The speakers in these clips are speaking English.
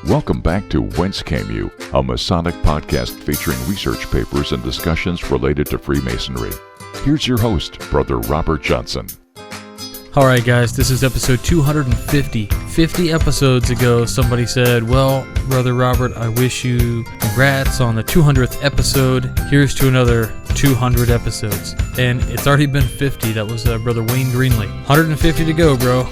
Welcome back to Whence Came You, a Masonic podcast featuring research papers and discussions related to Freemasonry. Here's your host, Brother Robert Johnson. All right, guys, this is episode 250. 50 episodes ago, somebody said, well, Brother Robert, I wish you congrats on the 200th episode. Here's to another 200 episodes. And it's already been 50. That was Brother Wayne Greenlee. 150 to go, bro.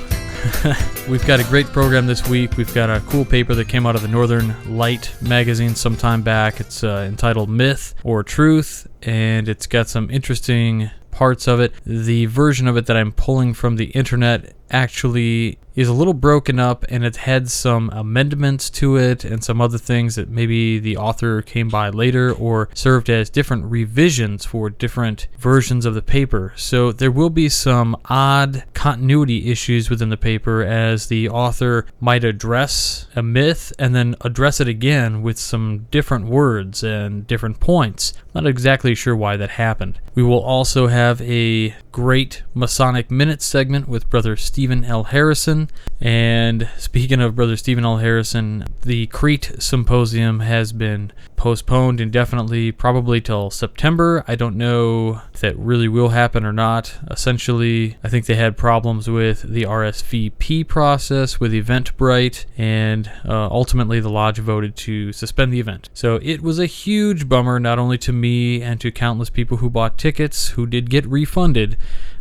We've got a great program this week. We've got a cool paper that came out of the Northern Light magazine some time back. It's entitled Myth or Truth, and it's got some interesting parts of it. The version of it that I'm pulling from the internet actually is a little broken up, and it had some amendments to it and some other things that maybe the author came by later or served as different revisions for different versions of the paper. So there will be some odd continuity issues within the paper, as the author might address a myth and then address it again with some different words and different points. Not exactly sure why that happened. We will also have a great Masonic Minute segment with Brother Stephen L. Harrison. And speaking of Brother Stephen L. Harrison, the Crete Symposium has been postponed indefinitely, probably till September. I don't know if that really will happen or not. Essentially, I think they had problems with the RSVP process with Eventbrite, and ultimately the lodge voted to suspend the event. So it was a huge bummer, not only to me and to countless people who bought tickets who did get refunded,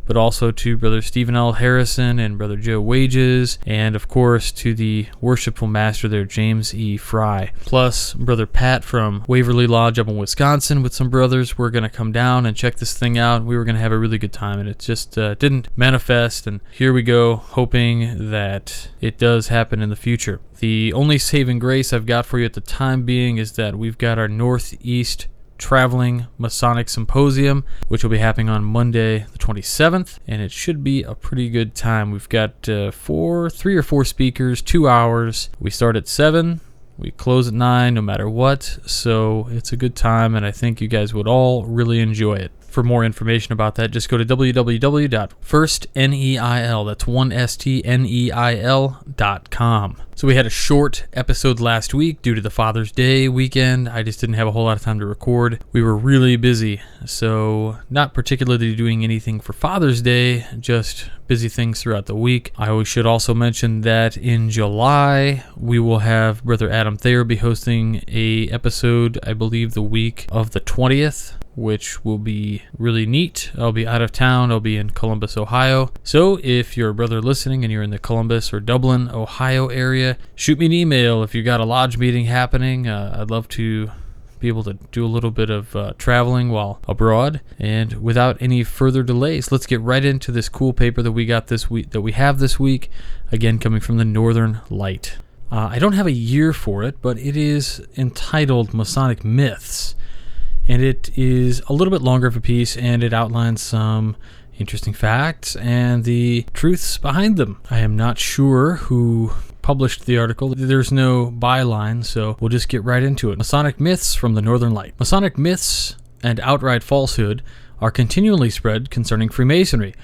but also to Brother Stephen L. Harrison and Brother Joe Wages, and of course to the worshipful master there, James E. Fry. Plus, Brother Pat from Waverly Lodge up in Wisconsin with some brothers were going to come down and check this thing out. We were going to have a really good time, and it just didn't manifest, and here we go, hoping that it does happen in the future. The only saving grace I've got for you at the time being is that we've got our Northeast Traveling Masonic Symposium, which will be happening on Monday the 27th, and it should be a pretty good time. We've got 3 or 4 speakers, 2 hours. We start at 7, we close at 9 no matter what, so it's a good time, and I think you guys would all really enjoy it. For more information about that, just go to www.firstneil, that's 1stneil.com. So we had a short episode last week due to the Father's Day weekend. I just didn't have a whole lot of time to record. We were really busy, so not particularly doing anything for Father's Day, just busy things throughout the week. I should also mention that in July, we will have Brother Adam Thayer be hosting a episode, I believe the week of the 20th, which will be really neat. I'll be out of town. I'll be in Columbus, Ohio. So if you're a brother listening and you're in the Columbus or Dublin, Ohio area, shoot me an email if you got a lodge meeting happening. I'd love to be able to do a little bit of traveling while abroad. And without any further delays, let's get right into this cool paper that we got this week, that we have this week, again coming from the Northern Light. I don't have a year for it, but it is entitled Masonic Myths. And it is a little bit longer of a piece, and it outlines some interesting facts and the truths behind them. I am not sure who published the article. There's no byline, so we'll just get right into it. Masonic Myths from the Northern Light. Masonic myths and outright falsehood are continually spread concerning Freemasonry.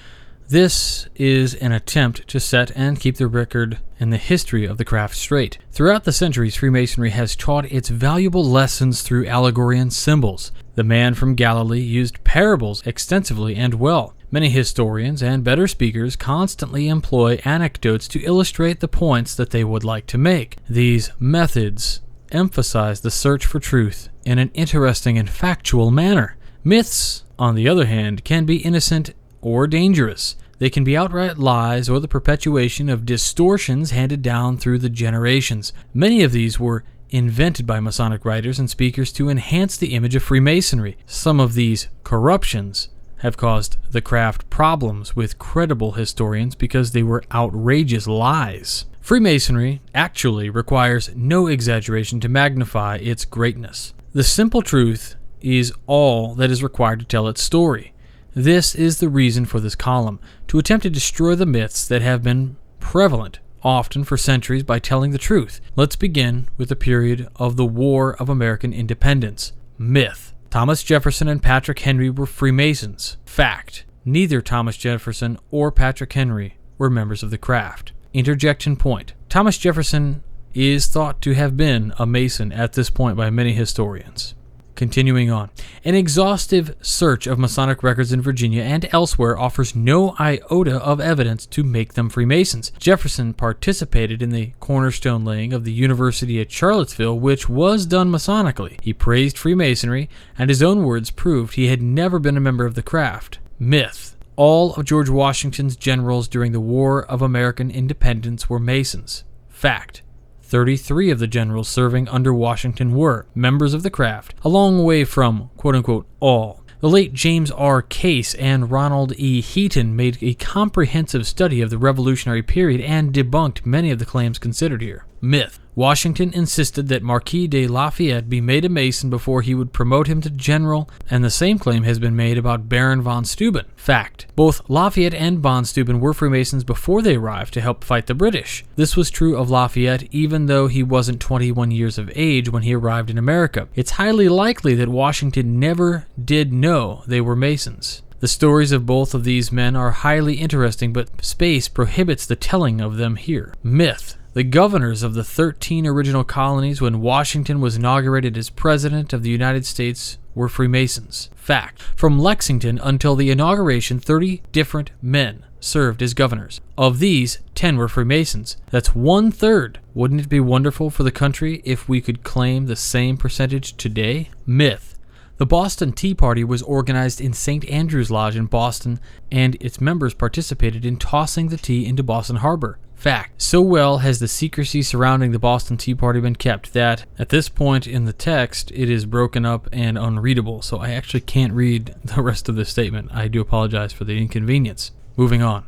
This is an attempt to set and keep the record and the history of the craft straight. Throughout the centuries, Freemasonry has taught its valuable lessons through allegory and symbols. The man from Galilee used parables extensively and well. Many historians and better speakers constantly employ anecdotes to illustrate the points that they would like to make. These methods emphasize the search for truth in an interesting and factual manner. Myths, on the other hand, can be innocent or dangerous. They can be outright lies or the perpetuation of distortions handed down through the generations. Many of these were invented by Masonic writers and speakers to enhance the image of Freemasonry. Some of these corruptions have caused the craft problems with credible historians because they were outrageous lies. Freemasonry actually requires no exaggeration to magnify its greatness. The simple truth is all that is required to tell its story. This is the reason for this column, to attempt to destroy the myths that have been prevalent, often for centuries, by telling the truth. Let's begin with the period of the War of American Independence. Myth. Thomas Jefferson and Patrick Henry were Freemasons. Fact. Neither Thomas Jefferson or Patrick Henry were members of the craft. Interjection point. Thomas Jefferson is thought to have been a Mason at this point by many historians. Continuing on. An exhaustive search of Masonic records in Virginia and elsewhere offers no iota of evidence to make them Freemasons. Jefferson participated in the cornerstone laying of the University at Charlottesville, which was done Masonically. He praised Freemasonry, and his own words proved he had never been a member of the craft. Myth. All of George Washington's generals during the War of American Independence were Masons. Fact. 33 of the generals serving under Washington were members of the craft, a long way from quote-unquote all. The late James R. Case and Ronald E. Heaton made a comprehensive study of the Revolutionary period and debunked many of the claims considered here. Myth. Washington insisted that Marquis de Lafayette be made a Mason before he would promote him to general, and the same claim has been made about Baron von Steuben. Fact. Both Lafayette and von Steuben were Freemasons before they arrived to help fight the British. This was true of Lafayette even though he wasn't 21 years of age when he arrived in America. It's highly likely that Washington never did know they were Masons. The stories of both of these men are highly interesting, but space prohibits the telling of them here. Myth. The governors of the 13 original colonies when Washington was inaugurated as President of the United States were Freemasons. Fact. From Lexington until the inauguration, 30 different men served as governors. Of these, 10 were Freemasons. That's 1/3. Wouldn't it be wonderful for the country if we could claim the same percentage today? Myth. The Boston Tea Party was organized in St. Andrew's Lodge in Boston, and its members participated in tossing the tea into Boston Harbor. Fact. So well has the secrecy surrounding the Boston Tea Party been kept that, at this point in the text, it is broken up and unreadable, so I actually can't read the rest of this statement. I do apologize for the inconvenience. Moving on.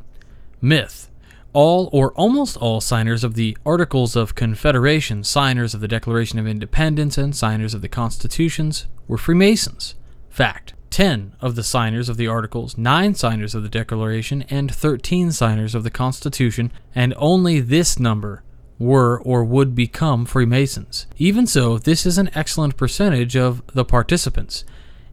Myth. All or almost all signers of the Articles of Confederation, signers of the Declaration of Independence, and signers of the Constitutions were Freemasons. Fact. 10 of the signers of the Articles, 9 signers of the Declaration, and 13 signers of the Constitution, and only this number were or would become Freemasons. Even so, this is an excellent percentage of the participants.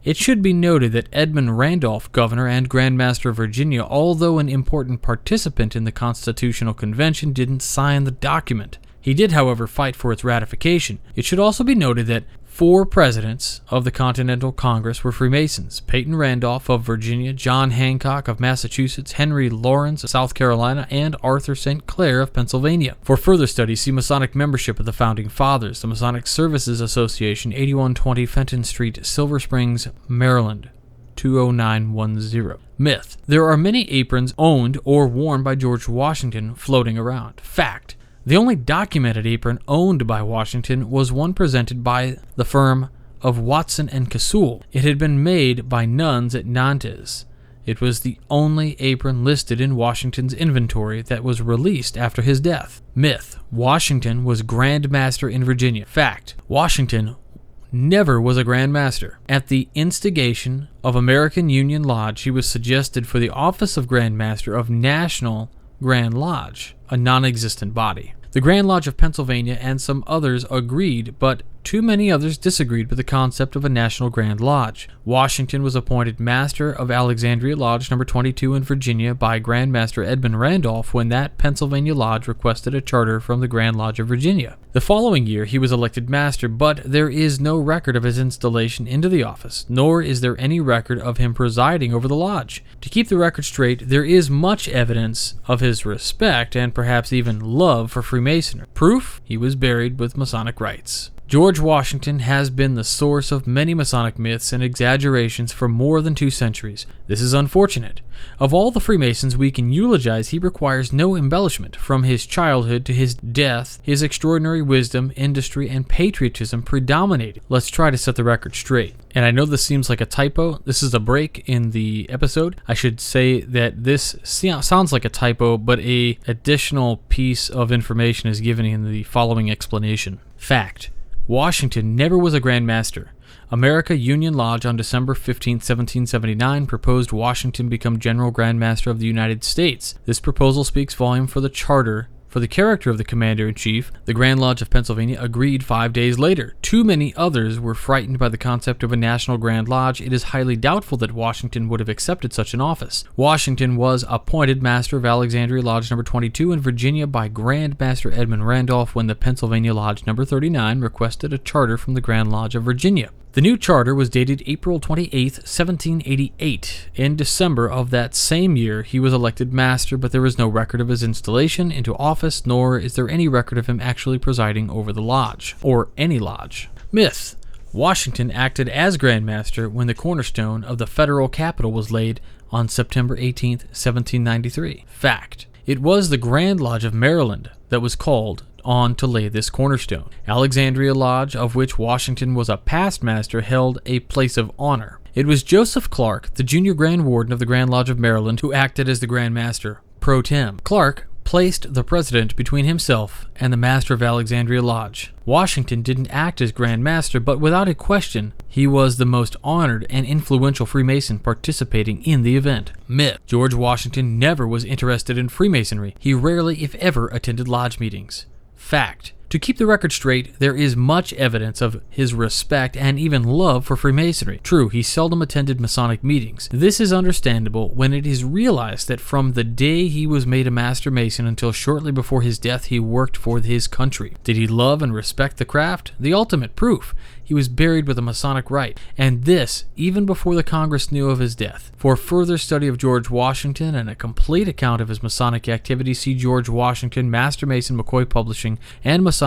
It should be noted that Edmund Randolph, Governor and Grand Master of Virginia, although an important participant in the Constitutional Convention, didn't sign the document. He did, however, fight for its ratification. It should also be noted that 4 presidents of the Continental Congress were Freemasons: Peyton Randolph of Virginia, John Hancock of Massachusetts, Henry Lawrence of South Carolina, and Arthur St. Clair of Pennsylvania. For further study, see Masonic membership of the Founding Fathers, the Masonic Services Association, 8120 Fenton Street, Silver Springs, Maryland, 20910. Myth. There are many aprons owned or worn by George Washington floating around. Fact. The only documented apron owned by Washington was one presented by the firm of Watson and Cassell. It had been made by nuns at Nantes. It was the only apron listed in Washington's inventory that was released after his death. Myth. Washington was Grand Master in Virginia. Fact. Washington never was a Grand Master. At the instigation of American Union Lodge, he was suggested for the office of Grand Master of National Grand Lodge, a non-existent body. The Grand Lodge of Pennsylvania and some others agreed, but too many others disagreed with the concept of a National Grand Lodge. Washington was appointed Master of Alexandria Lodge No. 22 in Virginia by Grand Master Edmund Randolph when that Pennsylvania lodge requested a charter from the Grand Lodge of Virginia. The following year he was elected Master, but there is no record of his installation into the office, nor is there any record of him presiding over the lodge. To keep the record straight, there is much evidence of his respect and perhaps even love for Freemasonry. Proof? He was buried with Masonic rites. George Washington has been the source of many Masonic myths and exaggerations for more than 2 centuries. This is unfortunate. Of all the Freemasons we can eulogize, he requires no embellishment. From his childhood to his death, his extraordinary wisdom, industry, and patriotism predominated. Let's try to set the record straight. And I know this seems like a typo. This is a break in the episode. I should say that this sounds like a typo, but an additional piece of information is given in the following explanation. Fact. Washington never was a Grand Master. America Union Lodge on December 15, 1779 proposed Washington become General Grand Master of the United States. This proposal speaks volume for the charter For the character of the commander-in-chief, the Grand Lodge of Pennsylvania agreed 5 days later. Too many others were frightened by the concept of a national Grand Lodge. It is highly doubtful that Washington would have accepted such an office. Washington was appointed Master of Alexandria Lodge No. 22 in Virginia by Grand Master Edmund Randolph when the Pennsylvania Lodge No. 39 requested a charter from the Grand Lodge of Virginia. The new charter was dated April 28, 1788. In December of that same year, he was elected master, but there is no record of his installation into office, nor is there any record of him actually presiding over the lodge, or any lodge. Myth: Washington acted as Grand Master when the cornerstone of the federal capital was laid on September 18, 1793. Fact: it was the Grand Lodge of Maryland that was called on to lay this cornerstone. Alexandria Lodge, of which Washington was a past master, held a place of honor. It was Joseph Clark, the junior Grand Warden of the Grand Lodge of Maryland, who acted as the Grand Master pro tem. Clark placed the president between himself and the master of Alexandria Lodge. Washington didn't act as Grand Master, but without a question, he was the most honored and influential Freemason participating in the event. Myth: George Washington never was interested in Freemasonry. He rarely, if ever, attended lodge meetings. Fact: to keep the record straight, there is much evidence of his respect and even love for Freemasonry. True, he seldom attended Masonic meetings. This is understandable when it is realized that from the day he was made a Master Mason until shortly before his death, he worked for his country. Did he love and respect the craft? The ultimate proof: he was buried with a Masonic rite, and this even before the Congress knew of his death. For further study of George Washington and a complete account of his Masonic activity, see George Washington, Master Mason, McCoy Publishing, and Masonic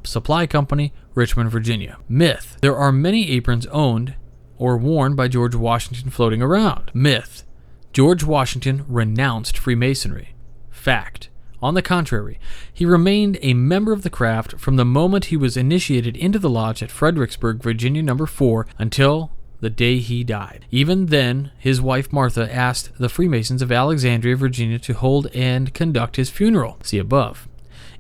Supply Company, Richmond, Virginia. Myth: there are many aprons owned or worn by George Washington floating around. Myth: George Washington renounced Freemasonry. Fact: on the contrary, he remained a member of the craft from the moment he was initiated into the lodge at Fredericksburg, Virginia No. 4, until the day he died. Even then, his wife Martha asked the Freemasons of Alexandria, Virginia to hold and conduct his funeral. See above.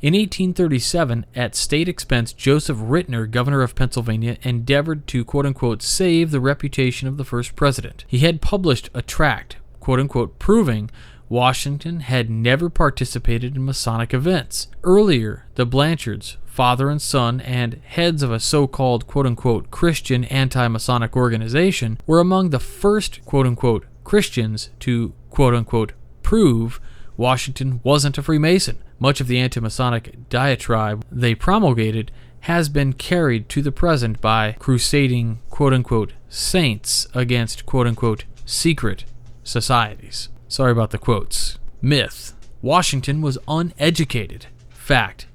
In 1837, at state expense, Joseph Ritner, governor of Pennsylvania, endeavored to quote-unquote save the reputation of the first president. He had published a tract, quote-unquote, proving Washington had never participated in Masonic events. Earlier, the Blanchards, father and son, and heads of a so-called quote-unquote Christian anti-Masonic organization, were among the first quote-unquote Christians to quote-unquote prove Washington wasn't a Freemason. Much of the anti-Masonic diatribe they promulgated has been carried to the present by crusading quote-unquote saints against quote-unquote secret societies. Sorry about the quotes. Myth: Washington was uneducated. Fact: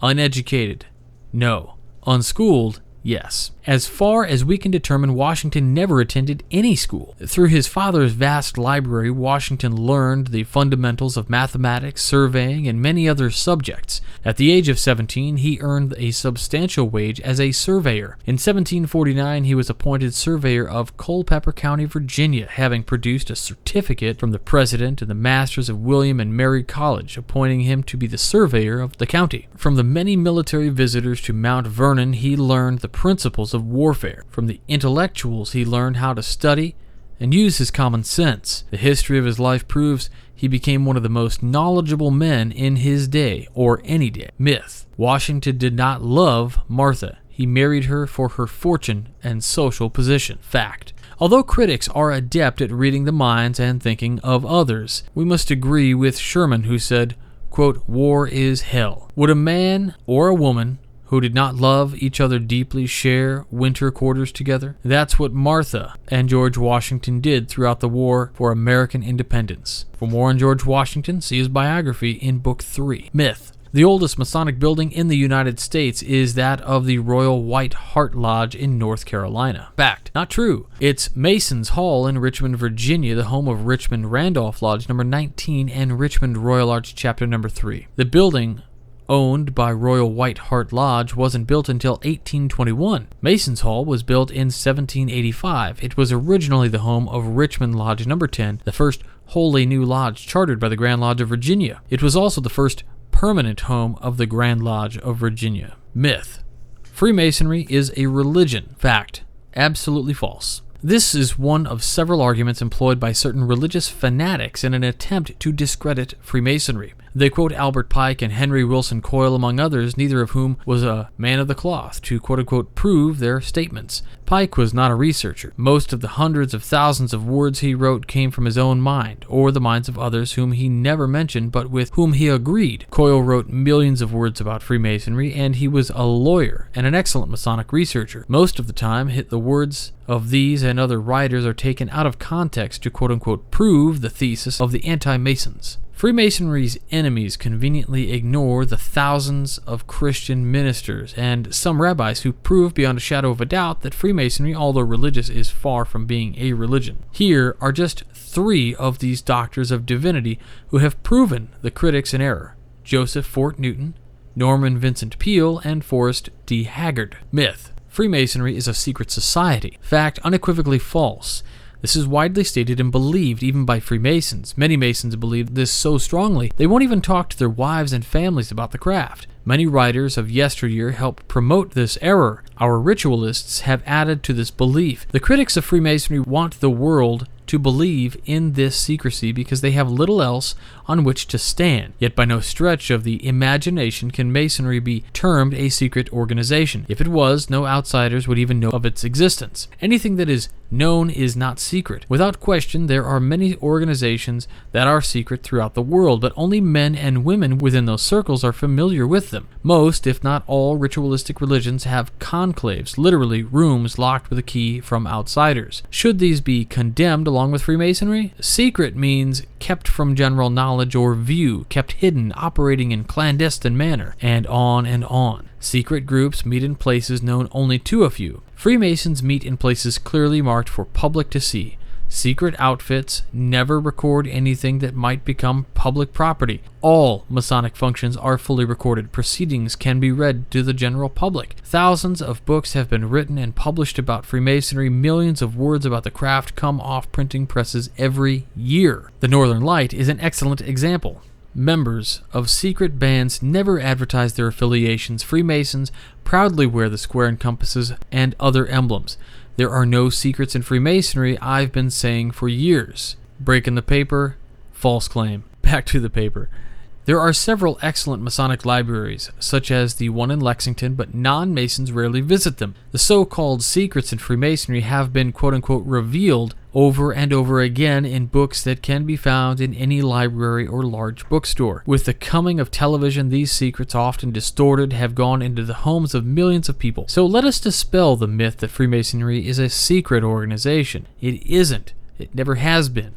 uneducated, no. Unschooled, yes. As far as we can determine, Washington never attended any school. Through his father's vast library, Washington learned the fundamentals of mathematics, surveying, and many other subjects. At the age of 17, he earned a substantial wage as a surveyor. In 1749, he was appointed surveyor of Culpeper County, Virginia, having produced a certificate from the president and the masters of William and Mary College, appointing him to be the surveyor of the county. From the many military visitors to Mount Vernon, he learned the principles of warfare. From the intellectuals, he learned how to study and use his common sense. The history of his life proves he became one of the most knowledgeable men in his day, or any day. Myth: Washington did not love Martha. He married her for her fortune and social position. Fact: although critics are adept at reading the minds and thinking of others, we must agree with Sherman, who said, quote, war is hell. Would a man or a woman who did not love each other deeply share winter quarters together? That's what Martha and George Washington did throughout the war for American independence. For more on George Washington, see his biography in Book 3. Myth: the oldest Masonic building in the United States is that of the Royal White Hart Lodge in North Carolina. Fact: not true. It's Mason's Hall in Richmond, Virginia, the home of Richmond Randolph Lodge No. 19 and Richmond Royal Arch Chapter No. 3. The building, owned by Royal White Hart Lodge, wasn't built until 1821. Mason's Hall was built in 1785. It was originally the home of Richmond Lodge No. 10, the first wholly new lodge chartered by the Grand Lodge of Virginia. It was also the first permanent home of the Grand Lodge of Virginia. Myth: Freemasonry is a religion. Fact: absolutely false. This is one of several arguments employed by certain religious fanatics in an attempt to discredit Freemasonry. They quote Albert Pike and Henry Wilson Coyle, among others, neither of whom was a man of the cloth, to quote-unquote prove their statements. Pike was not a researcher. Most of the hundreds of thousands of words he wrote came from his own mind, or the minds of others whom he never mentioned but with whom he agreed. Coyle wrote millions of words about Freemasonry, and he was a lawyer and an excellent Masonic researcher. Most of the time, the words of these and other writers are taken out of context to quote-unquote prove the thesis of the anti-Masons. Freemasonry's enemies conveniently ignore the thousands of Christian ministers and some rabbis who prove beyond a shadow of a doubt that Freemasonry, although religious, is far from being a religion. Here are just 3 of these doctors of divinity who have proven the critics in error: Joseph Fort Newton, Norman Vincent Peale, and Forrest D. Haggard. Myth: Freemasonry is a secret society. Fact: unequivocally false. This is widely stated and believed even by Freemasons. Many Masons believe this so strongly they won't even talk to their wives and families about the craft. Many writers of yesteryear help promote this error. Our ritualists have added to this belief. The critics of Freemasonry want the world to believe in this secrecy because they have little else on which to stand. Yet by no stretch of the imagination can Masonry be termed a secret organization. If it was, no outsiders would even know of its existence. Anything that is known is not secret. Without question, there are many organizations that are secret throughout the world, but only men and women within those circles are familiar with them. Most, if not all, ritualistic religions have conclaves, literally rooms locked with a key from outsiders. Should these be condemned along with Freemasonry? Secret means kept from general knowledge or view, kept hidden, operating in clandestine manner, and on and on. Secret groups meet in places known only to a few. Freemasons meet in places clearly marked for public to see. Secret outfits never record anything that might become public property. All Masonic functions are fully recorded. Proceedings can be read to the general public. Thousands of books have been written and published about Freemasonry. Millions of words about the craft come off printing presses every year. The Northern Light is an excellent example. Members of secret bands never advertise their affiliations. Freemasons proudly wear the square and compasses and other emblems. There are no secrets in Freemasonry, I've been saying for years. Break in the paper, false claim. Back to the paper. There are several excellent Masonic libraries, such as the one in Lexington, but non-Masons rarely visit them. The so-called secrets in Freemasonry have been quote-unquote revealed over and over again in books that can be found in any library or large bookstore. With the coming of television, these secrets, often distorted, have gone into the homes of millions of people. So let us dispel the myth that Freemasonry is a secret organization. It isn't. It never has been.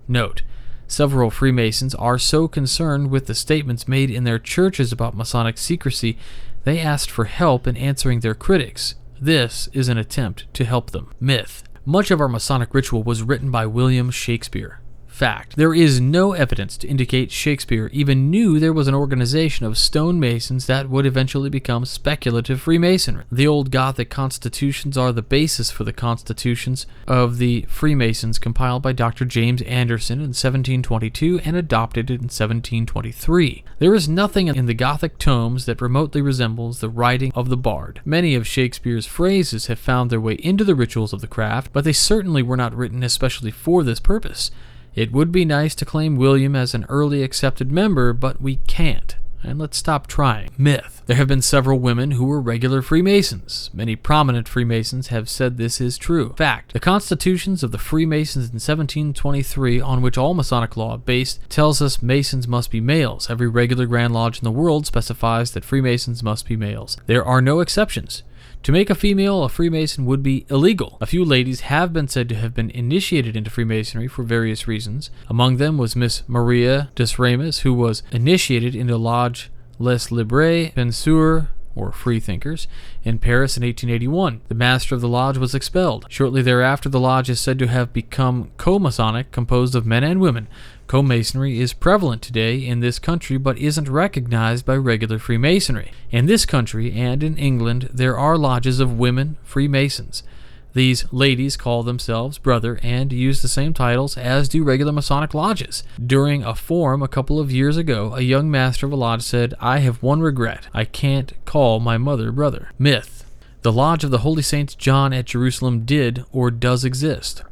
Note: several Freemasons are so concerned with the statements made in their churches about Masonic secrecy, they asked for help in answering their critics. This is an attempt to help them. Myth: much of our Masonic ritual was written by William Shakespeare. Fact: there is no evidence to indicate Shakespeare even knew there was an organization of stonemasons that would eventually become speculative Freemasonry. The old Gothic constitutions are the basis for the constitutions of the Freemasons, compiled by Dr. James Anderson in 1722 and adopted in 1723. There is nothing in the Gothic tomes that remotely resembles the writing of the bard. Many of Shakespeare's phrases have found their way into the rituals of the craft, but they certainly were not written especially for this purpose. It would be nice to claim William as an early accepted member, but we can't. And let's stop trying. Myth: there have been several women who were regular Freemasons. Many prominent Freemasons have said this is true. Fact: the constitutions of the Freemasons in 1723, on which all Masonic law is based, tells us Masons must be males. Every regular Grand Lodge in the world specifies that Freemasons must be males. There are no exceptions. To make a female a Freemason would be illegal. A few ladies have been said to have been initiated into Freemasonry for various reasons. Among them was Miss Maria des Ramis, who was initiated into Lodge Les Libres Penseurs, or Freethinkers, in Paris in 1881. The master of the lodge was expelled. Shortly thereafter, the lodge is said to have become co-Masonic, composed of men and women. Co-Masonry is prevalent today in this country, but isn't recognized by regular Freemasonry. In this country and in England, there are lodges of women Freemasons. These ladies call themselves brother and use the same titles as do regular Masonic lodges. During a forum a couple of years ago, a young master of a lodge said, "I have one regret. I can't call my mother brother." Myth: the Lodge of the Holy Saint John at Jerusalem did or does exist.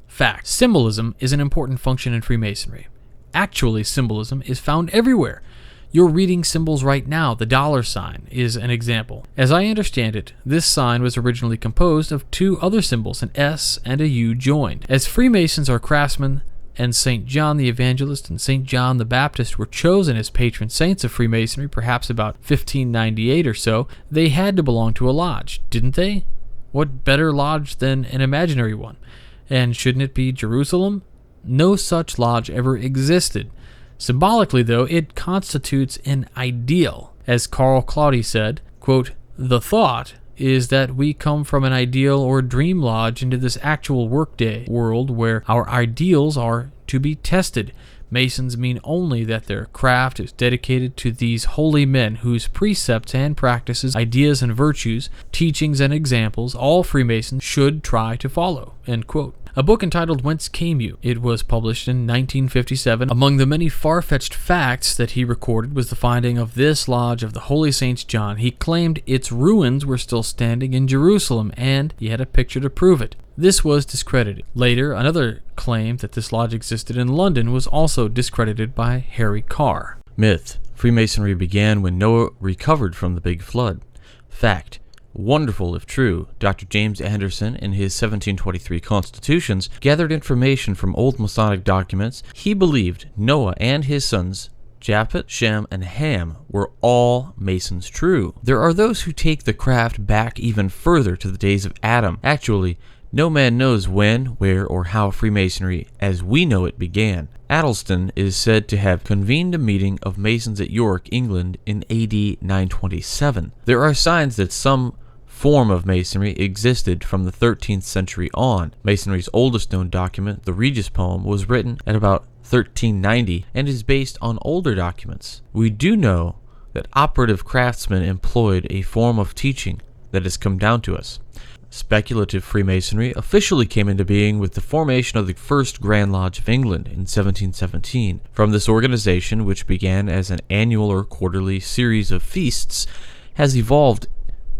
Fact: symbolism is an important function in Freemasonry. Actually, symbolism is found everywhere. You're reading symbols right now. The $sign is an example. As I understand it, this sign was originally composed of two other symbols, an S and a U joined. As Freemasons are craftsmen, and St. John the Evangelist and St. John the Baptist were chosen as patron saints of Freemasonry perhaps about 1598 or so, they had to belong to a lodge, didn't they? What better lodge than an imaginary one? And shouldn't it be Jerusalem? No such lodge ever existed. Symbolically, though, it constitutes an ideal. As Carl Claudy said, quote, "The thought is that we come from an ideal or dream lodge into this actual workday world where our ideals are to be tested. Masons mean only that their craft is dedicated to these holy men whose precepts and practices, ideas and virtues, teachings and examples, all Freemasons should try to follow." End quote. A book entitled Whence Came You? It was published in 1957. Among the many far-fetched facts that he recorded was the finding of this lodge of the Holy Saints John. He claimed its ruins were still standing in Jerusalem, and he had a picture to prove it. This was discredited. Later, another claim that this lodge existed in London was also discredited by Harry Carr. Myth: Freemasonry began when Noah recovered from the Big Flood. Fact: wonderful if true, Dr. James Anderson, in his 1723 Constitutions, gathered information from old Masonic documents. He believed Noah and his sons, Japheth, Shem, and Ham, were all Masons true. There are those who take the craft back even further to the days of Adam. Actually, no man knows when, where, or how Freemasonry as we know it began. Addleston is said to have convened a meeting of Masons at York, England, in AD 927. There are signs that some form of Masonry existed from the 13th century on. Masonry's oldest known document, the Regis Poem, was written at about 1390 and is based on older documents. We do know that operative craftsmen employed a form of teaching that has come down to us. Speculative Freemasonry officially came into being with the formation of the First Grand Lodge of England in 1717. From this organization, which began as an annual or quarterly series of feasts, has evolved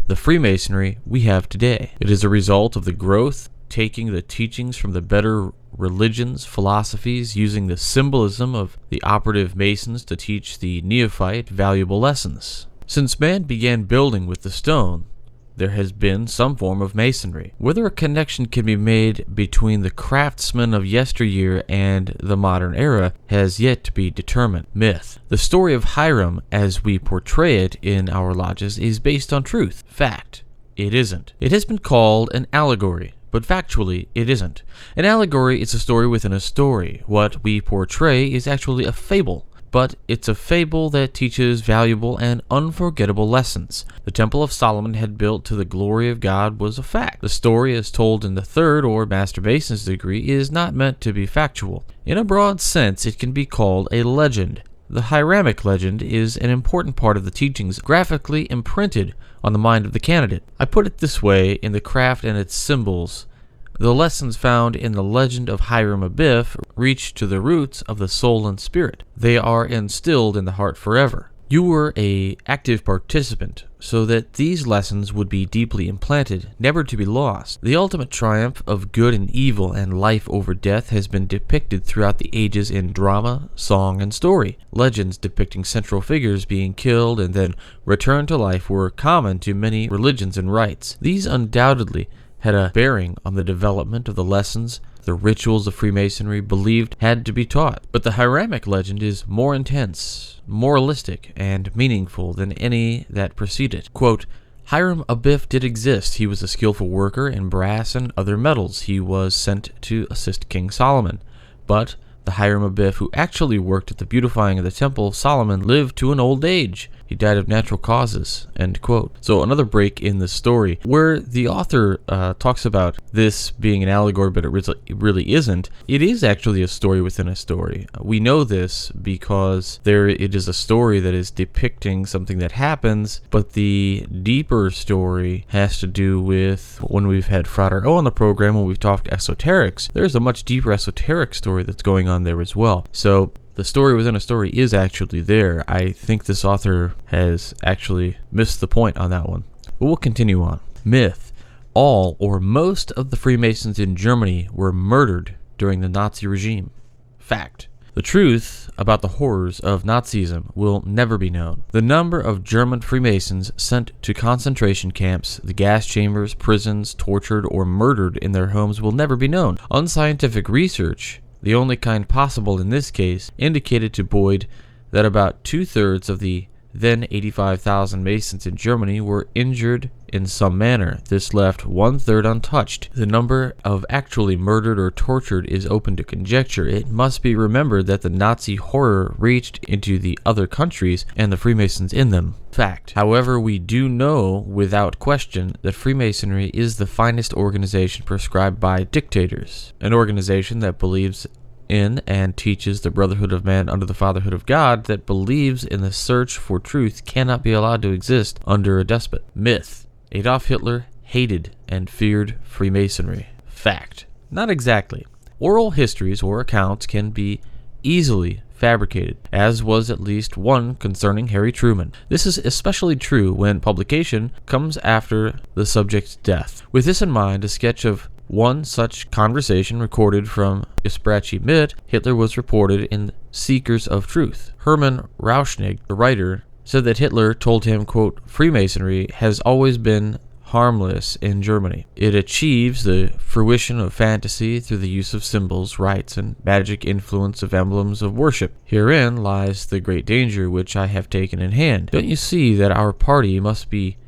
the Freemasonry we have today. It is a result of the growth, taking the teachings from the better religions, philosophies, using the symbolism of the operative Masons to teach the neophyte valuable lessons. Since man began building with the stone, there has been some form of masonry. Whether a connection can be made between the craftsmen of yesteryear and the modern era has yet to be determined. Myth: the story of Hiram, as we portray it in our lodges, is based on truth. Fact: it isn't. It has been called an allegory, but factually, it isn't. An allegory is a story within a story. What we portray is actually a fable, but it's a fable that teaches valuable and unforgettable lessons. The Temple of Solomon had built to the glory of God was a fact. The story as told in the third or Master Mason's degree is not meant to be factual. In a broad sense, it can be called a legend. The Hiramic legend is an important part of the teachings graphically imprinted on the mind of the candidate. I put it this way: in the craft and its symbols, the lessons found in the legend of Hiram Abiff reach to the roots of the soul and spirit. They are instilled in the heart forever. You were an active participant, so that these lessons would be deeply implanted, never to be lost. The ultimate triumph of good and evil and life over death has been depicted throughout the ages in drama, song, and story. Legends depicting central figures being killed and then returned to life were common to many religions and rites. These undoubtedly had a bearing on the development of the lessons the rituals of Freemasonry believed had to be taught. But the Hiramic legend is more intense, moralistic, and meaningful than any that preceded. Quote, Hiram Abiff did exist. He was a skillful worker in brass and other metals. He was sent to assist King Solomon. But the Hiram Abiff who actually worked at the beautifying of the Temple of Solomon lived to an old age. He died of natural causes, end quote. So another break in the story where the author talks about this being an allegory, but it really isn't. It is actually a story within a story. We know this because it is a story that is depicting something that happens, but the deeper story has to do with when we've had Frater O on the program, when we've talked esoterics, there's a much deeper esoteric story that's going on there as well. So the story within a story is actually there. I think this author has actually missed the point on that one. But we'll continue on. Myth. All or most of the Freemasons in Germany were murdered during the Nazi regime. Fact. The truth about the horrors of Nazism will never be known. The number of German Freemasons sent to concentration camps, the gas chambers, prisons, tortured, or murdered in their homes will never be known. Unscientific research, the only kind possible in this case, indicated to Boyd that about 2/3 of the then 85,000 Masons in Germany were injured in some manner. This left 1/3 untouched. The number of actually murdered or tortured is open to conjecture. It must be remembered that the Nazi horror reached into the other countries and the Freemasons in them. Fact. However, we do know without question that Freemasonry is the finest organization prescribed by dictators, an organization that believes in and teaches the brotherhood of man under the fatherhood of God, that believes in the search for truth cannot be allowed to exist under a despot. Myth. Adolf Hitler hated and feared Freemasonry. Fact. Not exactly. Oral histories or accounts can be easily fabricated, as was at least one concerning Harry Truman. This is especially true when publication comes after the subject's death. With this in mind, a sketch of one such conversation recorded from Isprachi Mit, Hitler was reported in Seekers of Truth. Hermann Rauschnig, the writer, said that Hitler told him, quote, Freemasonry has always been harmless in Germany. It achieves the fruition of fantasy through the use of symbols, rites, and magic influence of emblems of worship. Herein lies the great danger which I have taken in hand. Don't you see that our party must be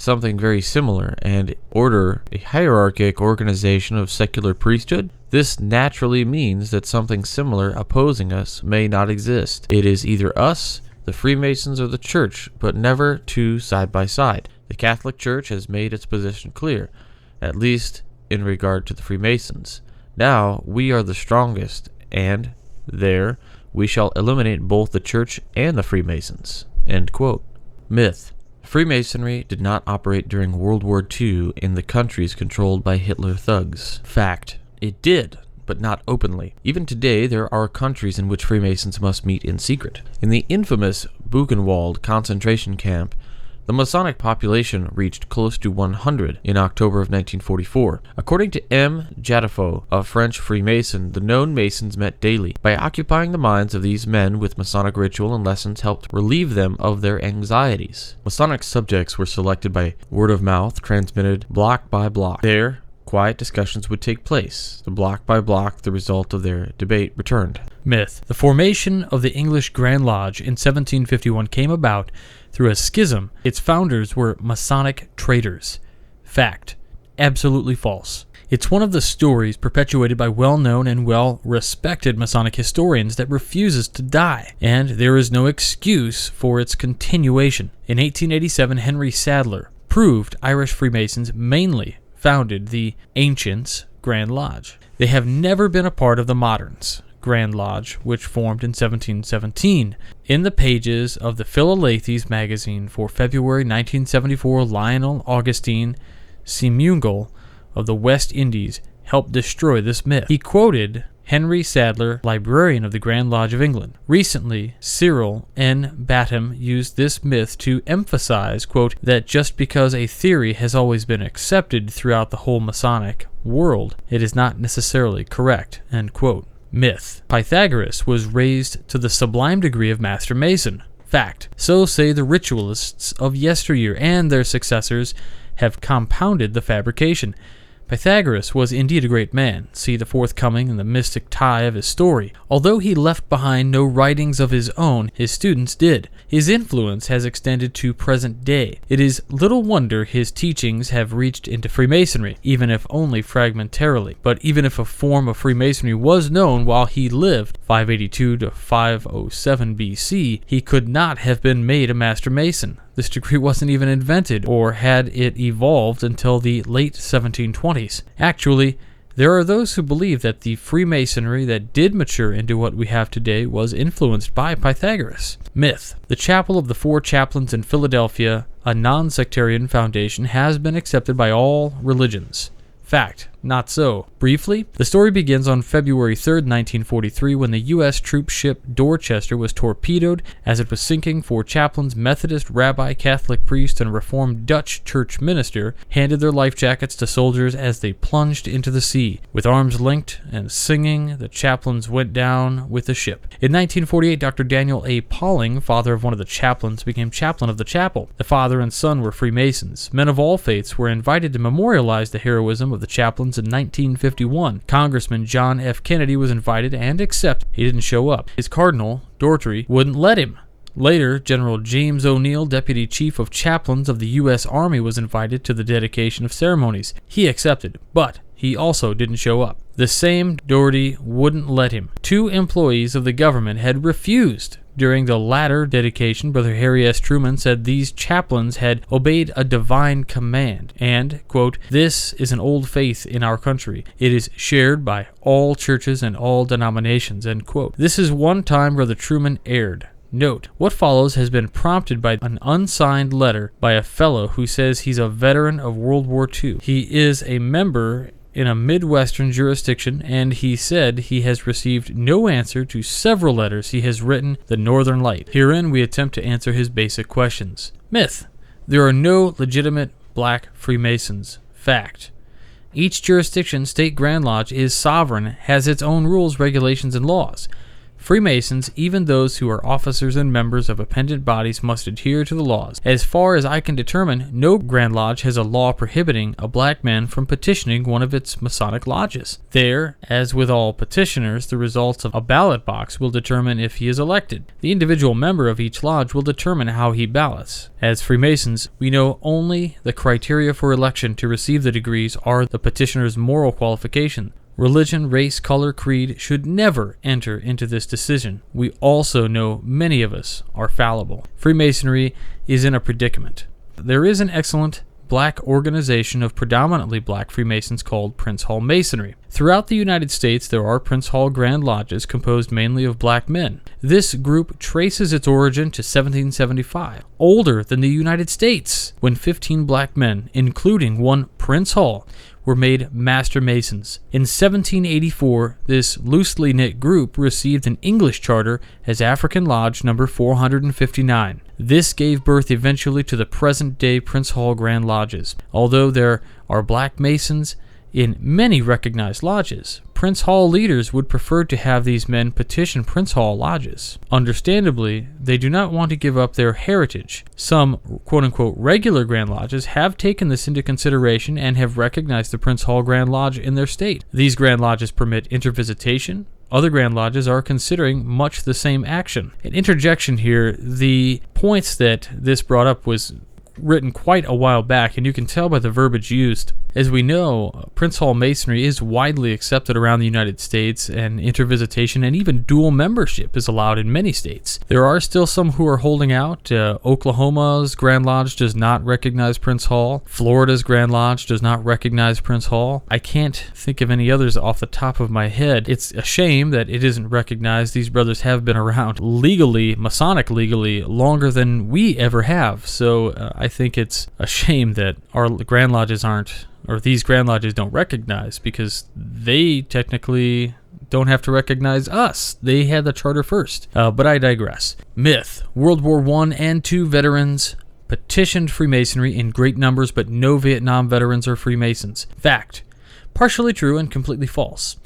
something very similar, and order a hierarchic organization of secular priesthood? This naturally means that something similar opposing us may not exist. It is either us, the Freemasons, or the Church, but never two side by side. The Catholic Church has made its position clear, at least in regard to the Freemasons. Now we are the strongest, and there we shall eliminate both the Church and the Freemasons. End quote. Myth. Freemasonry did not operate during World War II in the countries controlled by Hitler thugs. Fact. It did, but not openly. Even today, there are countries in which Freemasons must meet in secret. In the infamous Buchenwald concentration camp, the Masonic population reached close to 100 in October of 1944. According to M. Jadafo, a French Freemason, the known Masons met daily. By occupying the minds of these men with Masonic ritual and lessons helped relieve them of their anxieties. Masonic subjects were selected by word of mouth, transmitted block by block. There, quiet discussions would take place. The block by block, the result of their debate, returned. Myth. The formation of the English Grand Lodge in 1751 came about through a schism. Its founders were Masonic traitors. Fact. Absolutely false. It's one of the stories perpetuated by well-known and well-respected Masonic historians that refuses to die, and there is no excuse for its continuation. In 1887, Henry Sadler proved Irish Freemasons mainly founded the Ancients' Grand Lodge. They have never been a part of the Moderns' Grand Lodge, which formed in 1717. In the pages of the Philalethes magazine for February 1974, Lionel Augustine Semungal of the West Indies helped destroy this myth. He quoted Henry Sadler, librarian of the Grand Lodge of England. Recently, Cyril N. Batten used this myth to emphasize, quote, that just because a theory has always been accepted throughout the whole Masonic world, it is not necessarily correct, end quote. Myth. Pythagoras was raised to the sublime degree of Master Mason. Fact. So say the ritualists of yesteryear, and their successors have compounded the fabrication. Pythagoras was indeed a great man. See the forthcoming and the mystic tie of his story. Although he left behind no writings of his own, his students did. His influence has extended to present day. It is little wonder his teachings have reached into Freemasonry, even if only fragmentarily. But even if a form of Freemasonry was known while he lived, 582 to 507 BC, he could not have been made a Master Mason. This degree wasn't even invented, or had it evolved until the late 1720s. Actually, there are those who believe that the Freemasonry that did mature into what we have today was influenced by Pythagoras. Myth. The Chapel of the Four Chaplains in Philadelphia, a non-sectarian foundation, has been accepted by all religions. Fact. Not so. Briefly, the story begins on February 3, 1943, when the U.S. troop ship Dorchester was torpedoed as it was sinking. Four chaplains, Methodist, rabbi, Catholic priest, and Reformed Dutch church minister handed their life jackets to soldiers as they plunged into the sea. With arms linked and singing, the chaplains went down with the ship. In 1948, Dr. Daniel A. Pauling, father of one of the chaplains, became chaplain of the chapel. The father and son were Freemasons. Men of all faiths were invited to memorialize the heroism of the chaplains in 1951. Congressman John F. Kennedy was invited and accepted. He didn't show up. His cardinal, Doherty, wouldn't let him. Later, General James O'Neill, Deputy Chief of Chaplains of the U.S. Army, was invited to the dedication of ceremonies. He accepted, but he also didn't show up. The same Doherty wouldn't let him. Two employees of the government had refused. During the latter dedication, Brother Harry S. Truman said these chaplains had obeyed a divine command and, quote, "This is an old faith in our country. It is shared by all churches and all denominations," end quote. This is one time Brother Truman erred. Note, what follows has been prompted by an unsigned letter by a fellow who says he's a veteran of World War II. He is a member in a Midwestern jurisdiction, and he said he has received no answer to several letters he has written the Northern Light. Herein we attempt to answer his basic questions. Myth. There are no legitimate black Freemasons. Fact. Each jurisdiction, state, Grand Lodge, is sovereign, has its own rules, regulations, and laws. Freemasons, even those who are officers and members of appendant bodies, must adhere to the laws. As far as I can determine, no Grand Lodge has a law prohibiting a black man from petitioning one of its Masonic lodges. There, as with all petitioners, the results of a ballot box will determine if he is elected. The individual member of each lodge will determine how he ballots. As Freemasons, we know only the criteria for election to receive the degrees are the petitioner's moral qualification. Religion, race, color, creed should never enter into this decision. We also know many of us are fallible. Freemasonry is in a predicament. There is an excellent black organization of predominantly black Freemasons called Prince Hall Masonry. Throughout the United States, there are Prince Hall Grand Lodges composed mainly of black men. This group traces its origin to 1775, older than the United States, when 15 black men, including one Prince Hall, were made Master Masons. In 1784, this loosely knit group received an English charter as African Lodge number 459. This gave birth eventually to the present-day Prince Hall Grand Lodges. Although there are black Masons in many recognized lodges, Prince Hall leaders would prefer to have these men petition Prince Hall lodges. Understandably, they do not want to give up their heritage. Some quote-unquote regular Grand Lodges have taken this into consideration and have recognized the Prince Hall Grand Lodge in their state. These Grand Lodges permit intervisitation. Other Grand Lodges are considering much the same action. An interjection here, the points that this brought up was written quite a while back, and you can tell by the verbiage used. As we know, Prince Hall Masonry is widely accepted around the United States, and intervisitation and even dual membership is allowed in many states. There are still some who are holding out. Oklahoma's Grand Lodge does not recognize Prince Hall. Florida's Grand Lodge does not recognize Prince Hall. I can't think of any others off the top of my head. It's a shame that it isn't recognized. These brothers have been around legally, Masonic legally, longer than we ever have. So I think it's a shame that our Grand Lodges aren't, or these Grand Lodges don't recognize, because they technically don't have to recognize us. They had the charter first. But I digress. Myth. World War I and II veterans petitioned Freemasonry in great numbers, but no Vietnam veterans are Freemasons. Fact. Partially true and completely false.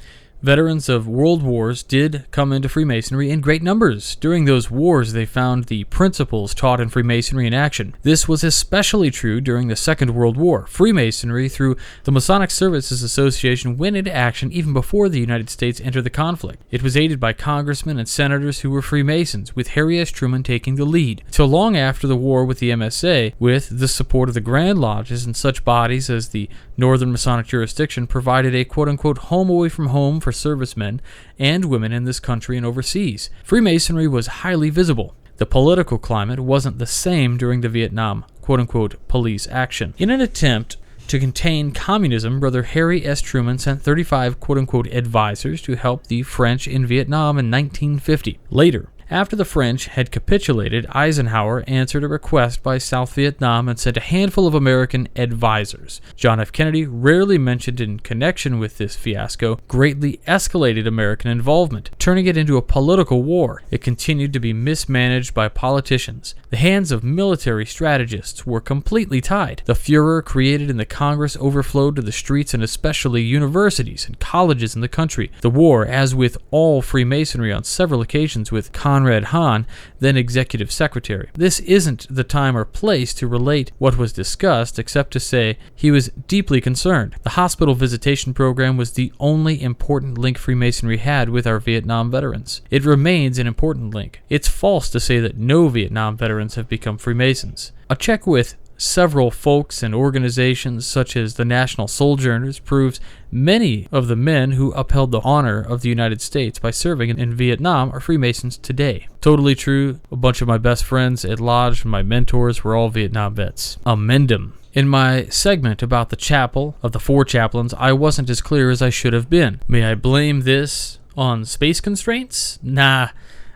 Veterans of world wars did come into Freemasonry in great numbers. During those wars, they found the principles taught in Freemasonry in action. This was especially true during the Second World War. Freemasonry, through the Masonic Services Association, went into action even before the United States entered the conflict. It was aided by congressmen and senators who were Freemasons, with Harry S. Truman taking the lead. Till long after the war with the MSA, with the support of the Grand Lodges and such bodies as the Northern Masonic Jurisdiction, provided a quote-unquote home away from home for servicemen and women in this country and overseas. Freemasonry was highly visible. The political climate wasn't the same during the Vietnam quote-unquote police action. In an attempt to contain communism, Brother Harry S. Truman sent 35 quote-unquote advisors to help the French in Vietnam in 1950. Later, After the French had capitulated, Eisenhower answered a request by South Vietnam and sent a handful of American advisors. John F. Kennedy, rarely mentioned in connection with this fiasco, greatly escalated American involvement, turning it into a political war. It continued to be mismanaged by politicians. The hands of military strategists were completely tied. The furor created in the Congress overflowed to the streets and especially universities and colleges in the country. The war, as with all Freemasonry on several occasions with Conrad Hahn, then executive secretary. This isn't the time or place to relate what was discussed, except to say he was deeply concerned. The hospital visitation program was the only important link Freemasonry had with our Vietnam veterans. It remains an important link. It's false to say that no Vietnam veterans have become Freemasons. A check with several folks and organizations such as the National Sojourners proves many of the men who upheld the honor of the United States by serving in Vietnam are Freemasons today. Totally true. A bunch of my best friends at Lodge and my mentors were all Vietnam vets. Amendum. In my segment about the chapel of the 4 chaplains, I wasn't as clear as I should have been. May I blame this on space constraints? Nah.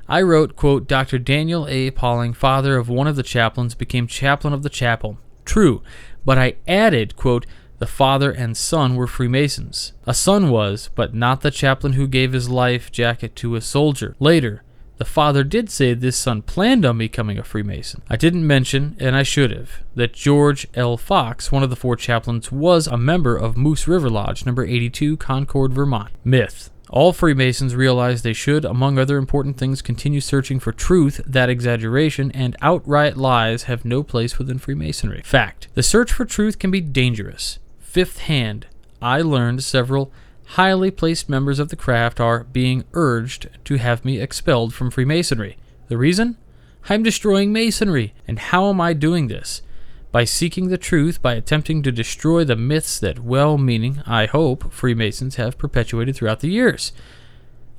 I wrote, quote, Dr. Daniel A. Pauling, father of one of the chaplains, became chaplain of the chapel. True, but I added, quote, the father and son were Freemasons. A son was, but not the chaplain who gave his life jacket to a soldier. Later, the father did say this son planned on becoming a Freemason. I didn't mention, and I should have, that George L. Fox, one of the 4 chaplains, was a member of Moose River Lodge, number 82, Concord, Vermont. Myth. All Freemasons realize they should, among other important things, continue searching for truth, that exaggeration and outright lies have no place within Freemasonry. Fact. The search for truth can be dangerous. Fifth hand, I learned several highly placed members of the craft are being urged to have me expelled from Freemasonry. The reason? I'm destroying Masonry. And how am I doing this? By seeking the truth, by attempting to destroy the myths that well-meaning, I hope, Freemasons have perpetuated throughout the years.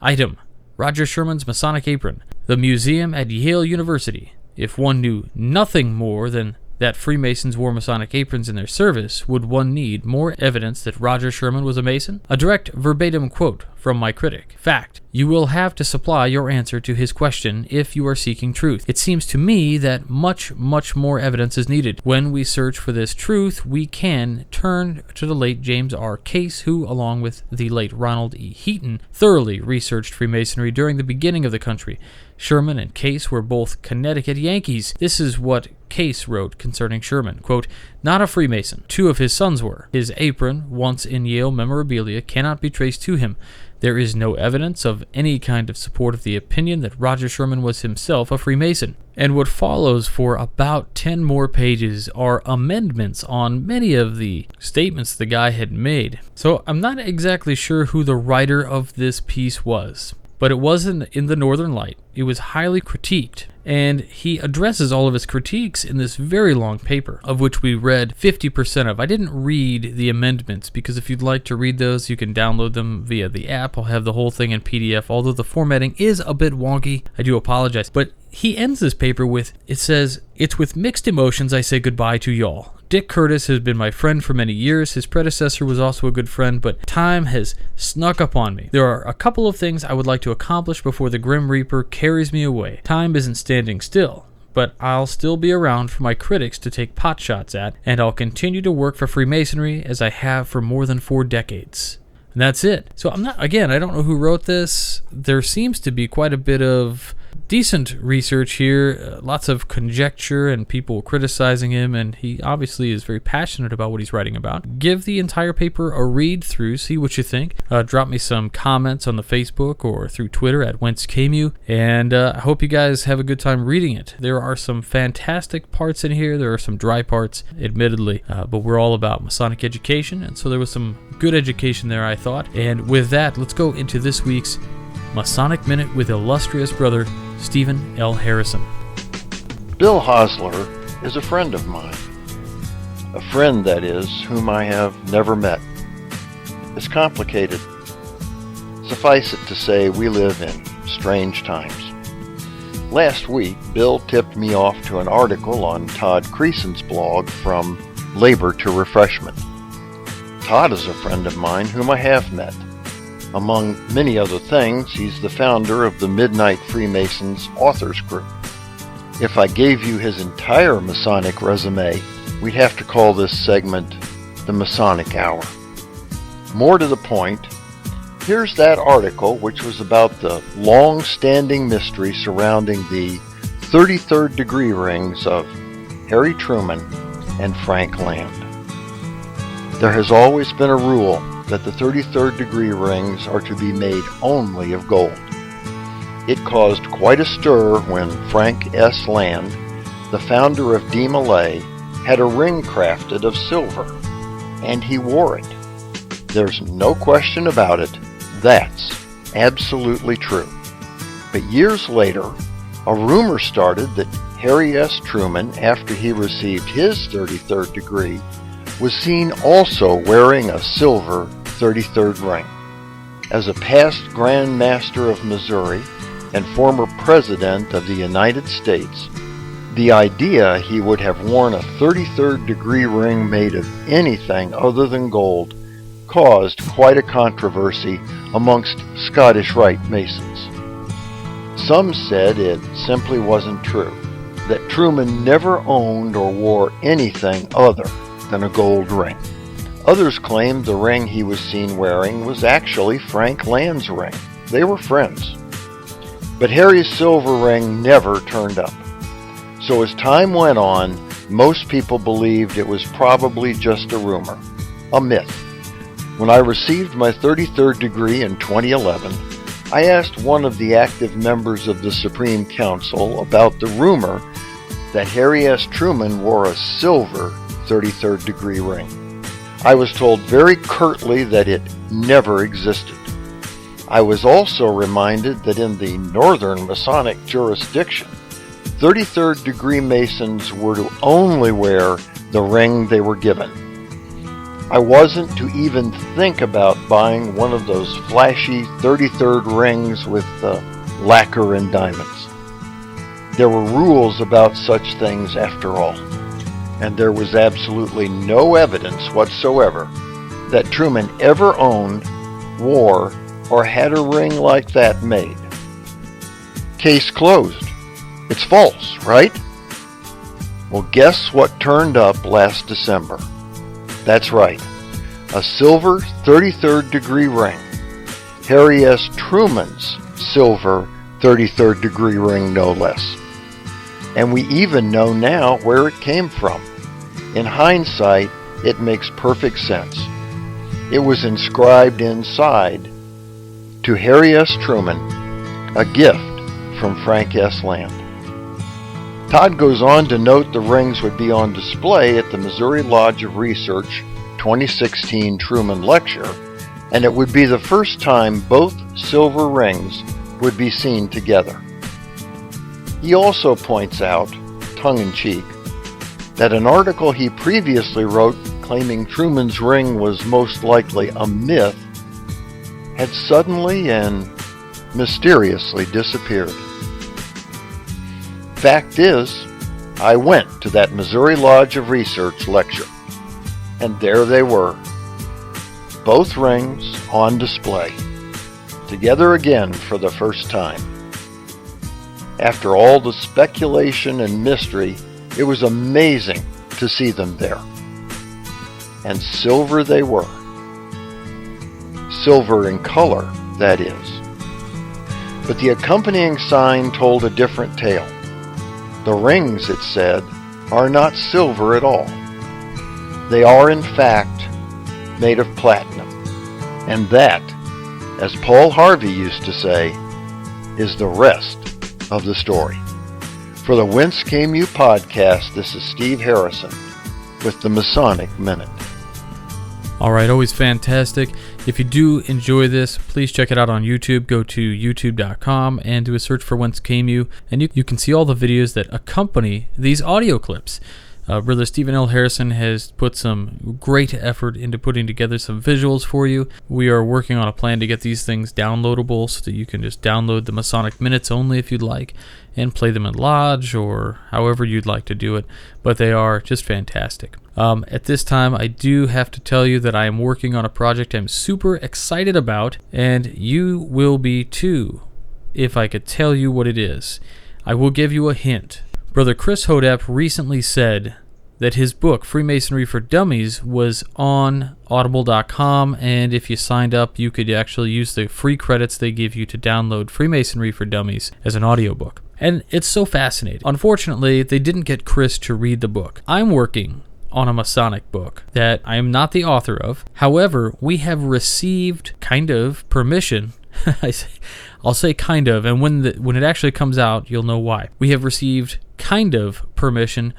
Item. Roger Sherman's Masonic apron. The museum at Yale University. If one knew nothing more than that Freemasons wore Masonic aprons in their service, would one need more evidence that Roger Sherman was a Mason? A direct verbatim quote from my critic. Fact. You will have to supply your answer to his question if you are seeking truth. It seems to me that much more evidence is needed. When we search for this truth, we can turn to the late James R. Case, who, along with the late Ronald E. Heaton, thoroughly researched Freemasonry during the beginning of the country. Sherman and Case were both Connecticut Yankees. This is what Case wrote concerning Sherman. Quote, not a Freemason. 2 of his sons were. His apron, once in Yale memorabilia, cannot be traced to him. There is no evidence of any kind of support of the opinion that Roger Sherman was himself a Freemason. And what follows for about 10 more pages are amendments on many of the statements the guy had made. So I'm not exactly sure who the writer of this piece was, but it wasn't in the Northern Light. It was highly critiqued, and he addresses all of his critiques in this very long paper, of which we read 50% of. I didn't read the amendments, because if you'd like to read those, you can download them via the app. I'll have the whole thing in PDF, although the formatting is a bit wonky. I do apologize. But he ends this paper with, it says, it's with mixed emotions I say goodbye to y'all. Dick Curtis has been my friend for many years. His predecessor was also a good friend, but time has snuck up on me. There are a couple of things I would like to accomplish before the Grim Reaper carries me away. Time isn't standing still, but I'll still be around for my critics to take pot shots at, and I'll continue to work for Freemasonry as I have for more than 4 decades. And that's it. So I don't know who wrote this. There seems to be quite a bit of decent research here, lots of conjecture and people criticizing him, and he obviously is very passionate about what he's writing about. Give the entire paper a read through, see what you think. Drop me some comments on the Facebook or through Twitter at Whence, and I hope you guys have a good time reading it. There are some fantastic parts in here. There are some dry parts, admittedly, but we're all about Masonic education, and so there was some good education there, I thought. And with that, let's go into this week's Masonic Minute with illustrious brother Stephen L. Harrison. Bill Hosler is a friend of mine. A friend, that is, whom I have never met. It's complicated. Suffice it to say, we live in strange times. Last week, Bill tipped me off to an article on Todd Creason's blog, From Labor to Refreshment. Todd is a friend of mine whom I have met. Among many other things, he's the founder of the Midnight Freemasons Authors Group. If I gave you his entire Masonic resume, we'd have to call this segment the Masonic Hour. More to the point, here's that article which was about the long-standing mystery surrounding the 33rd degree rings of Harry Truman and Frank Land. There has always been a rule that the 33rd degree rings are to be made only of gold. It caused quite a stir when Frank S. Land, the founder of D. Malay, had a ring crafted of silver, and he wore it. There's no question about it, that's absolutely true. But years later, a rumor started that Harry S. Truman, after he received his 33rd degree, was seen also wearing a silver 33rd ring. As a past Grand Master of Missouri and former President of the United States, the idea he would have worn a 33rd degree ring made of anything other than gold caused quite a controversy amongst Scottish Rite Masons. Some said it simply wasn't true, that Truman never owned or wore anything other than a gold ring. Others claimed the ring he was seen wearing was actually Frank Land's ring. They were friends. But Harry's silver ring never turned up. So as time went on, most people believed it was probably just a rumor, a myth. When I received my 33rd degree in 2011, I asked one of the active members of the Supreme Council about the rumor that Harry S. Truman wore a silver 33rd degree ring. I was told very curtly that it never existed. I was also reminded that in the Northern Masonic jurisdiction, 33rd degree Masons were to only wear the ring they were given. I wasn't to even think about buying one of those flashy 33rd rings with lacquer and diamonds. There were rules about such things after all, and there was absolutely no evidence whatsoever that Truman ever owned, wore, or had a ring like that made. Case closed. It's false, right? Well, guess what turned up last December? That's right, a silver 33rd degree ring. Harry S. Truman's silver 33rd degree ring, no less. And we even know now where it came from. In hindsight, it makes perfect sense. It was inscribed inside, "To Harry S. Truman, a gift from Frank S. Land." Todd goes on to note the rings would be on display at the Missouri Lodge of Research 2016 Truman Lecture, and it would be the first time both silver rings would be seen together. He also points out, tongue-in-cheek, that an article he previously wrote claiming Truman's ring was most likely a myth had suddenly and mysteriously disappeared. Fact is, I went to that Missouri Lodge of Research lecture, and there they were, both rings on display, together again for the first time. After all the speculation and mystery, it was amazing to see them there. And silver they were. Silver in color, that is. But the accompanying sign told a different tale. The rings, it said, are not silver at all. They are, in fact, made of platinum. And that, as Paul Harvey used to say, is the rest of the story. For the Whence Came You podcast, this is Steve Harrison with the Masonic Minute. All right, always fantastic. If you do enjoy this, please check it out on YouTube. Go to youtube.com and do a search for Whence Came You, and you can see all the videos that accompany these audio clips. Brother Stephen L. Harrison has put some great effort into putting together some visuals for you. We are working on a plan to get these things downloadable so that you can just download the Masonic Minutes only if you'd like and play them in Lodge or however you'd like to do it, but they are just fantastic. At this time, I do have to tell you that I am working on a project I'm super excited about, and you will be too, if I could tell you what it is. I will give you a hint. Brother Chris Hodep recently said that his book, Freemasonry for Dummies, was on audible.com, and if you signed up, you could actually use the free credits they give you to download Freemasonry for Dummies as an audiobook. And it's so fascinating. Unfortunately, they didn't get Chris to read the book. I'm working on a Masonic book that I am not the author of. However, we have received kind of permission. I'll say kind of, and when it actually comes out, you'll know why. We have received kind of permission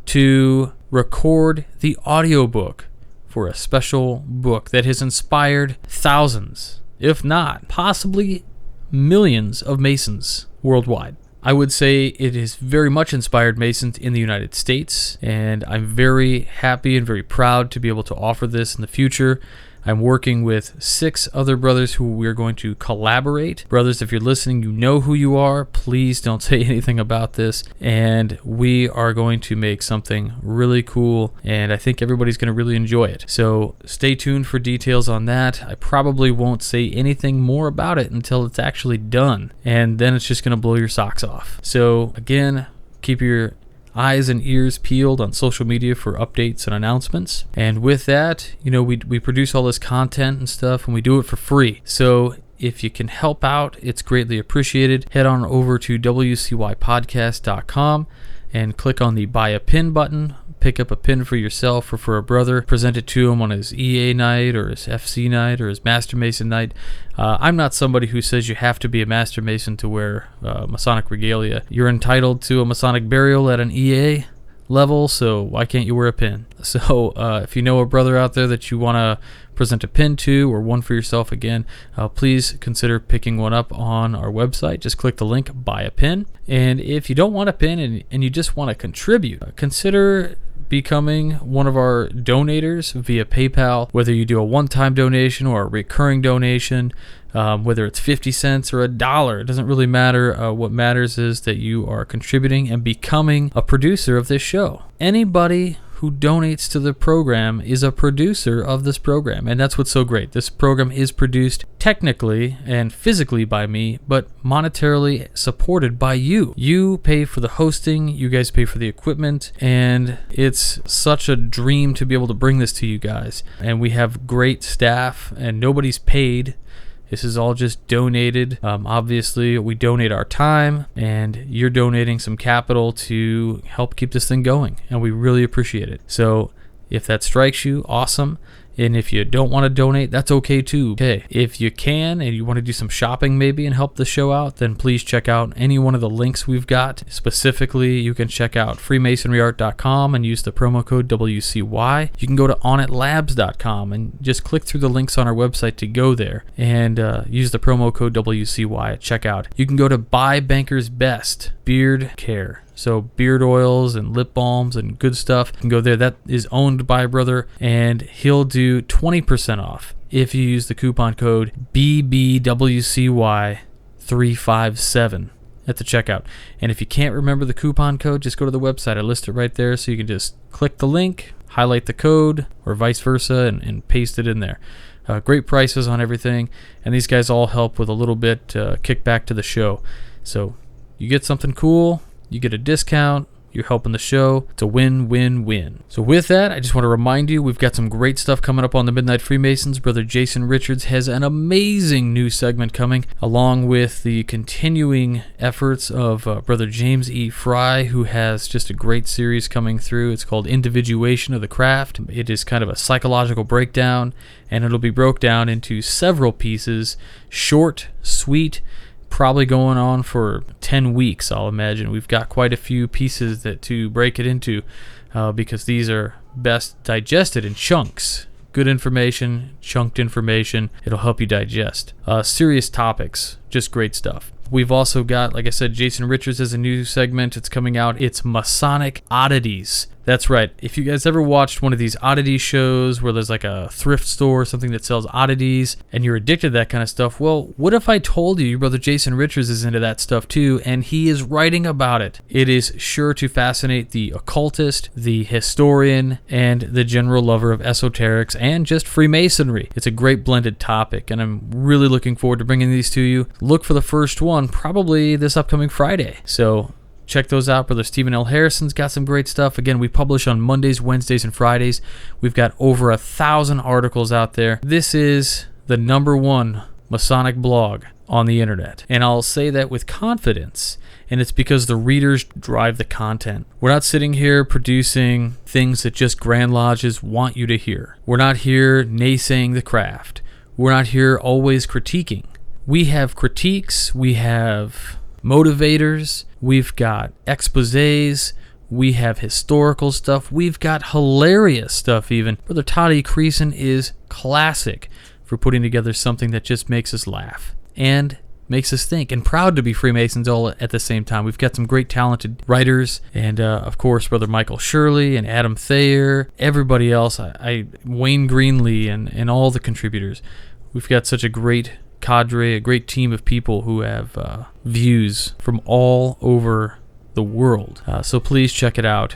to record the audiobook for a special book that has inspired thousands, if not possibly millions of Masons worldwide. I would say it has very much inspired Masons in the United States, and I'm very happy and very proud to be able to offer this in the future. I'm working with 6 other brothers who we're going to collaborate. Brothers, if you're listening, you know who you are. Please don't say anything about this. And we are going to make something really cool, and I think everybody's going to really enjoy it. So stay tuned for details on that. I probably won't say anything more about it until it's actually done, and then it's just going to blow your socks off. So again, keep your eyes and ears peeled on social media for updates and announcements. And with that, we produce all this content and stuff, and we do it for free. So if you can help out, it's greatly appreciated. Head on over to wcypodcast.com and click on the Buy a Pin button. Pick up a pin for yourself or for a brother. Present it to him on his EA night or his FC night or his Master Mason night. I'm not somebody who says you have to be a Master Mason to wear Masonic regalia. You're entitled to a Masonic burial at an EA level, so why can't you wear a pin? So if you know a brother out there that you want to present a pin to or one for yourself again, please consider picking one up on our website. Just click the link, buy a pin. And if you don't want a pin and you just want to contribute, consider becoming one of our donators via PayPal, whether you do a one-time donation or a recurring donation, whether it's 50 cents or $1, it doesn't really matter. What matters is that you are contributing and becoming a producer of this show. Anybody who donates to the program is a producer of this program, and that's what's so great. This program is produced technically and physically by me, but monetarily supported by you. You pay for the hosting, you guys pay for the equipment, and it's such a dream to be able to bring this to you guys. And we have great staff, and nobody's paid. This is all just donated. Obviously, we donate our time, and you're donating some capital to help keep this thing going, and we really appreciate it. So if that strikes you, awesome. And if you don't want to donate, that's okay too. Okay, if you can and you want to do some shopping maybe and help the show out, then please check out any one of the links we've got. Specifically, you can check out freemasonryart.com and use the promo code WCY. You can go to onitlabs.com and just click through the links on our website to go there and use the promo code WCY at checkout. You can go to Buy Banker's Best Beard Care. So beard oils and lip balms and good stuff. You can go there. That is owned by a brother, and he'll do 20% off if you use the coupon code BBWCY357 at the checkout. And if you can't remember the coupon code, just go to the website. I list it right there, so you can just click the link, highlight the code, or vice versa, and paste it in there. Great prices on everything, and these guys all help with a little bit kickback to the show. So you get something cool, you get a discount, you're helping the show. It's a win-win-win. So with that, I just want to remind you, we've got some great stuff coming up on the Midnight Freemasons. Brother Jason Richards has an amazing new segment coming, along with the continuing efforts of Brother James E. Fry, who has just a great series coming through. It's called Individuation of the Craft. It is kind of a psychological breakdown, and it'll be broke down into several pieces, short, sweet, probably going on for 10 weeks, I'll imagine. We've got quite a few pieces to break it into because these are best digested in chunks. Good information, chunked information. It'll help you digest. Serious topics, Just great stuff. We've also got, like I said, Jason Richards has a new segment. It's coming out. It's Masonic Oddities. That's right. If you guys ever watched one of these oddity shows where there's like a thrift store or something that sells oddities and you're addicted to that kind of stuff, well, what if I told you your brother Jason Richards is into that stuff too, and he is writing about it? It is sure to fascinate the occultist, the historian, and the general lover of esoterics and just Freemasonry. It's a great blended topic, and I'm really looking forward to bringing these to you. Look for the first one probably this upcoming Friday. So check those out. Brother Stephen L. Harrison's got some great stuff. Again, we publish on Mondays, Wednesdays, and Fridays. We've got over 1,000 articles out there. This is the #1 Masonic blog on the internet. And I'll say that with confidence, and it's because the readers drive the content. We're not sitting here producing things that just Grand Lodges want you to hear. We're not here naysaying the craft. We're not here always critiquing. We have critiques, we have motivators, we've got exposés, we have historical stuff, we've got hilarious stuff even. Brother Todd E. Creason is classic for putting together something that just makes us laugh and makes us think, and proud to be Freemasons all at the same time. We've got some great talented writers, and of course Brother Michael Shirley and Adam Thayer, everybody else, Wayne Greenlee and all the contributors. We've got such a great cadre, a great team of people who have views from all over the world. So please check it out.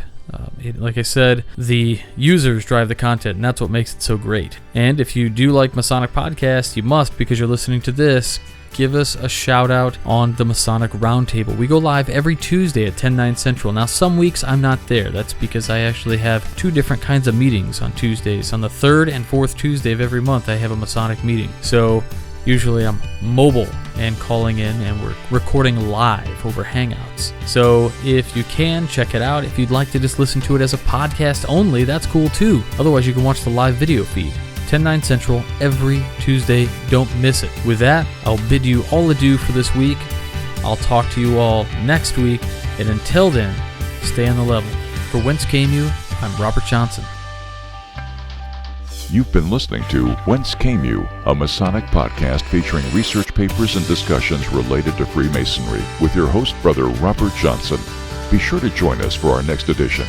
Like I said, the users drive the content, and that's what makes it so great. And if you do like Masonic podcasts, you must, because you're listening to this, give us a shout out on the Masonic Roundtable. We go live every Tuesday at 10/9 Central. Now, some weeks I'm not there. That's because I actually have 2 different kinds of meetings on Tuesdays. On the 3rd and 4th Tuesday of every month, I have a Masonic meeting. So usually I'm mobile and calling in, and we're recording live over Hangouts. So if you can, check it out. If you'd like to just listen to it as a podcast only, that's cool too. Otherwise, you can watch the live video feed. 10/9 Central every Tuesday. Don't miss it. With that, I'll bid you all adieu for this week. I'll talk to you all next week, and until then, stay on the level. For Whence Came You, I'm Robert Johnson. You've been listening to Whence Came You, a Masonic podcast featuring research papers and discussions related to Freemasonry with your host, Brother Robert Johnson. Be sure to join us for our next edition.